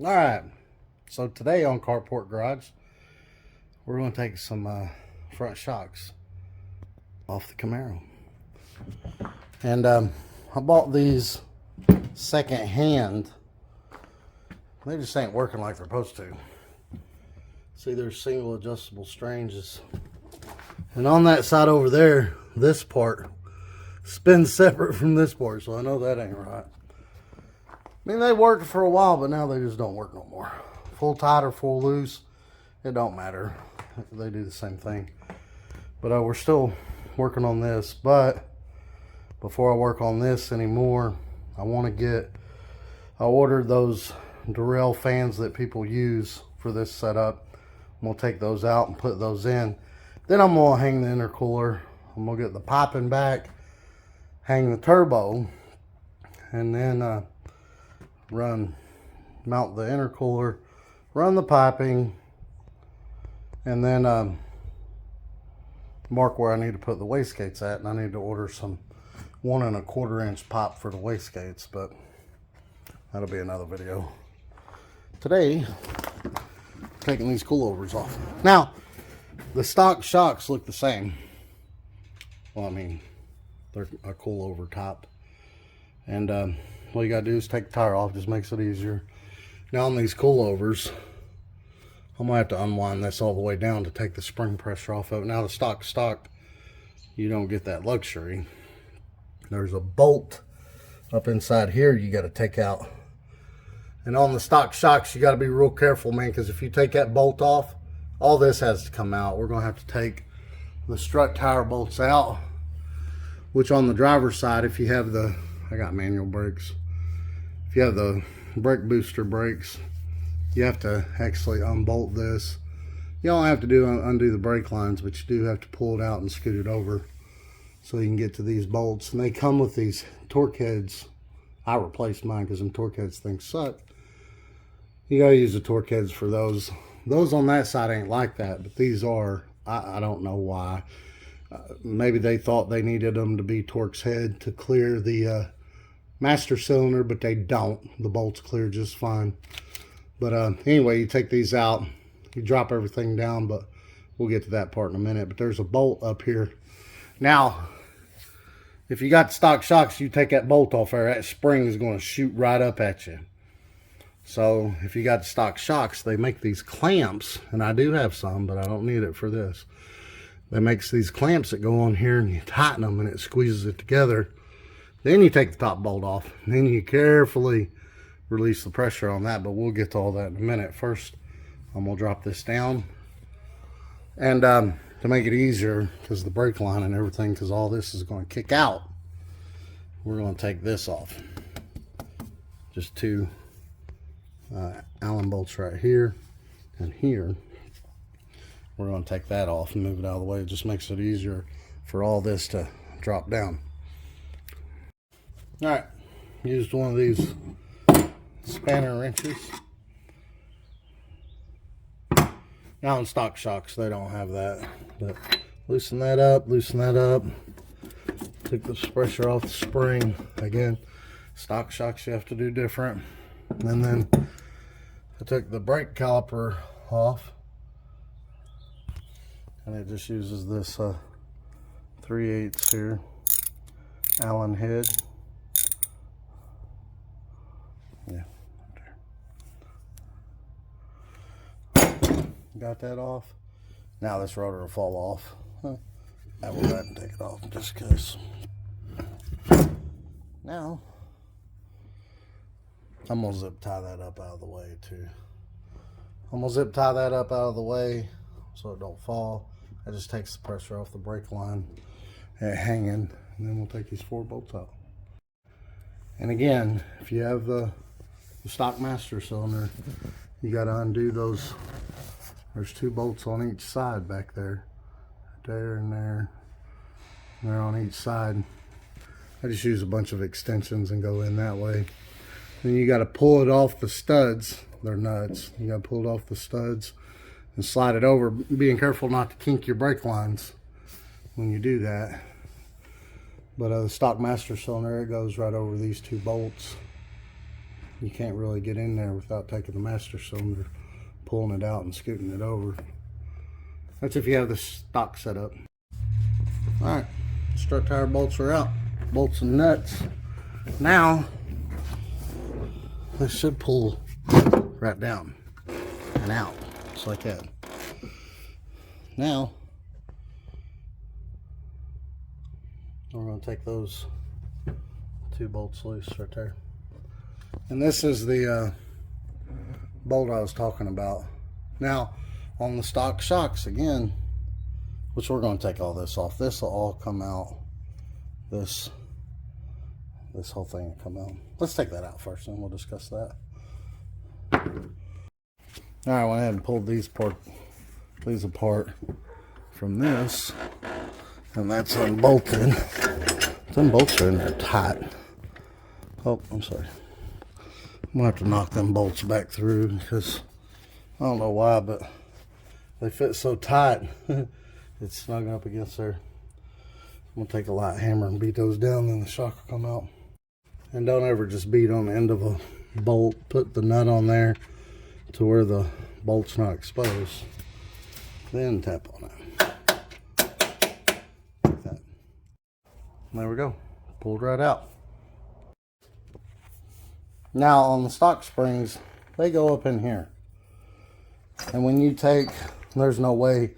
Alright, so today on Carport Garage, we're going to take some front shocks off the Camaro. And I bought these second hand. They just ain't working like they're supposed to. See, there's single adjustable stranges. And on that side over there, this part spins separate from this part, so I know that ain't right. I mean, they worked for a while, but now they just don't work no more. Full tight or full loose, it don't matter. They do the same thing. But we're still working on this. But before I work on this anymore, I ordered those Durrell fans that people use for this setup. I'm gonna take those out and put those in. Then I'm gonna hang the intercooler. I'm gonna get the piping back, hang the turbo, and then mount the intercooler, run the piping, and then mark where I need to put the wastegates at. And I need to order some 1 1/4 inch pipe for the wastegates, but that'll be another video. Today, taking these coilovers off. Now, the stock shocks look the same. Well, I mean, they're a coilover top. And all you gotta do is take the tire off, just makes it easier. Now on these coilovers, I'm gonna have to unwind this all the way down to take the spring pressure off of it. Now the stock, you don't get that luxury. There's a bolt up inside here you gotta take out. And on the stock shocks, you gotta be real careful, man, because if you take that bolt off, all this has to come out. We're gonna have to take the strut tire bolts out, which on the driver's side, if you have the, I got manual brakes. If you have the brake booster brakes, you have to actually unbolt this. You don't have to undo the brake lines, but you do have to pull it out and scoot it over so you can get to these bolts. And they come with these torque heads. I replaced mine because them torque heads things suck. You gotta use the torque heads for those. Those on that side ain't like that, but these are. I don't know why. Maybe they thought they needed them to be Torx head to clear the master cylinder, but they don't. The bolts clear just fine. But anyway, you take these out, you drop everything down, but we'll get to that part in a minute. But there's a bolt up here. Now, if you got stock shocks, you take that bolt off there, that spring is going to shoot right up at you. So if you got stock shocks, they make these clamps, and I do have some, but I don't need it for this. They makes these clamps that go on here, and you tighten them, and it squeezes it together. Then you take the top bolt off, and then you carefully release the pressure on that, but we'll get to all that in a minute. First, I'm gonna drop this down. And to make it easier, because the brake line and everything, because all this is gonna kick out, we're gonna take this off. Just two Allen bolts right here and here. We're gonna take that off and move it out of the way. It just makes it easier for all this to drop down. All right, used one of these spanner wrenches. Now in stock shocks, they don't have that. But loosen that up, Take the pressure off the spring. Again, stock shocks you have to do different. And then I took the brake caliper off. And it just uses this 3/8 here, Allen head. Yeah. Got that off. Now this rotor will fall off. I will go ahead and take it off just because. Now, I'm going to zip tie that up out of the way too. I'm going to zip tie that up out of the way so it don't fall. That just takes the pressure off the brake line and hanging. And then we'll take these 4 bolts out. And again, if you have the stock master cylinder, you got to undo those. There's 2 bolts on each side back there. There and there. They're on each side. I just use a bunch of extensions and go in that way. Then you got to pull it off the studs. They're nuts. You got to pull it off the studs and slide it over, being careful not to kink your brake lines when you do that. But the stock master cylinder, it goes right over these 2 bolts. you can't really get in there without taking the master cylinder, pulling it out and scooting it over. That's if you have the stock set up. Alright, strut tire bolts are out. Bolts and nuts. Now, this should pull right down and out, just like that. Now, we're going to take those 2 bolts loose right there. And this is the bolt I was talking about. Now, on the stock shocks, again, which we're going to take all this off. This will all come out. This whole thing will come out. Let's take that out first, and we'll discuss that. All right, I went ahead and pulled these apart from this, and that's unbolted. Some bolts are in there tight. Oh, I'm sorry. I'm gonna have to knock them bolts back through because I don't know why, but they fit so tight. It's snug up against there. I'm gonna take a light hammer and beat those down, then the shock will come out. And don't ever just beat on the end of a bolt. Put the nut on there to where the bolt's not exposed. Then tap on it. Like that. And there we go. Pulled right out. Now on the stock springs, they go up in here. And when you take, there's no way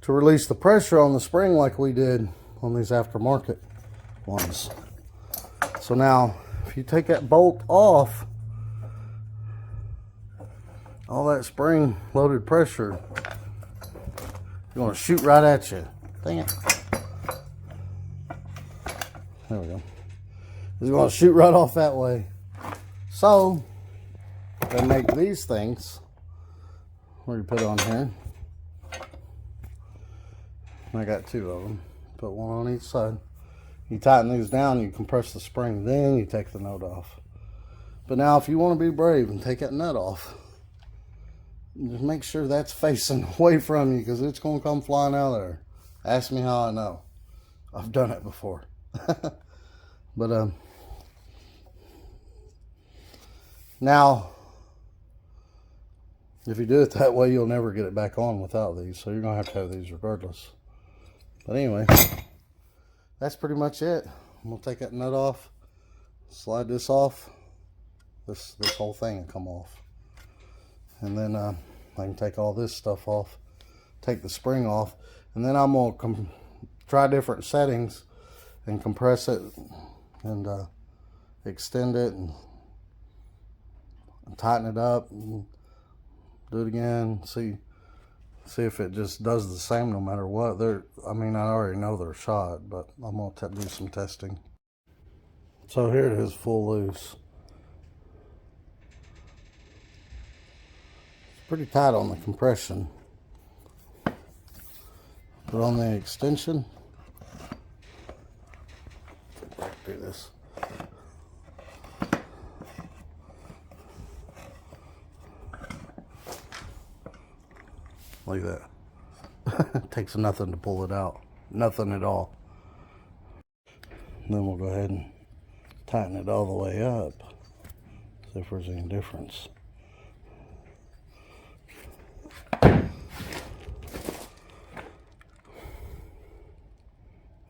to release the pressure on the spring like we did on these aftermarket ones. So now, if you take that bolt off, all that spring loaded pressure is going to shoot right at you. Dang it. There we go. It's going to shoot right off that way. So, they make these things where you put on here. I got 2 of them. Put one on each side. You tighten these down, you compress the spring, then you take the nut off. But now if you want to be brave and take that nut off, just make sure that's facing away from you because it's going to come flying out of there. Ask me how I know. I've done it before. But now, if you do it that way, you'll never get it back on without these. So you're going to have these regardless. But anyway, that's pretty much it. I'm going to take that nut off, slide this off. This whole thing will come off. And then I can take all this stuff off, take the spring off. And then I'm going to try different settings and compress it and extend it and tighten it up and do it again. See if it just does the same no matter what. I mean, I already know they're shot, but I'm going to do some testing. So here it is, full loose. It's pretty tight on the compression. But on the extension, do this. Like that. It takes nothing to pull it out. Nothing at all. And then we'll go ahead and tighten it all the way up. See if there's any difference.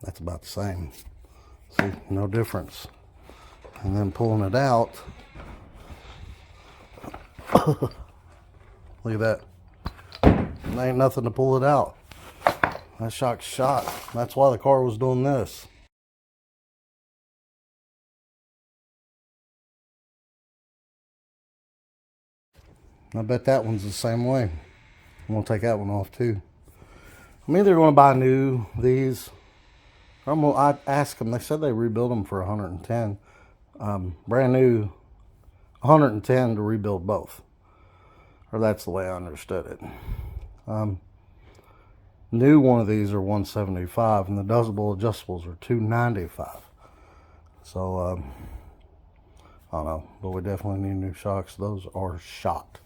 That's about the same. See, no difference. And then pulling it out. Look at that. There ain't nothing to pull it out. That shock's shot. That's why the car was doing this. I bet that one's the same way. I'm going to take that one off too. I'm either going to buy these. I asked them. They said they rebuild them for 110. Brand new, 110 to rebuild both. Or that's the way I understood it. New one of these are 175 and the double adjustables are 295. So I don't know, but we definitely need new shocks. Those are shot.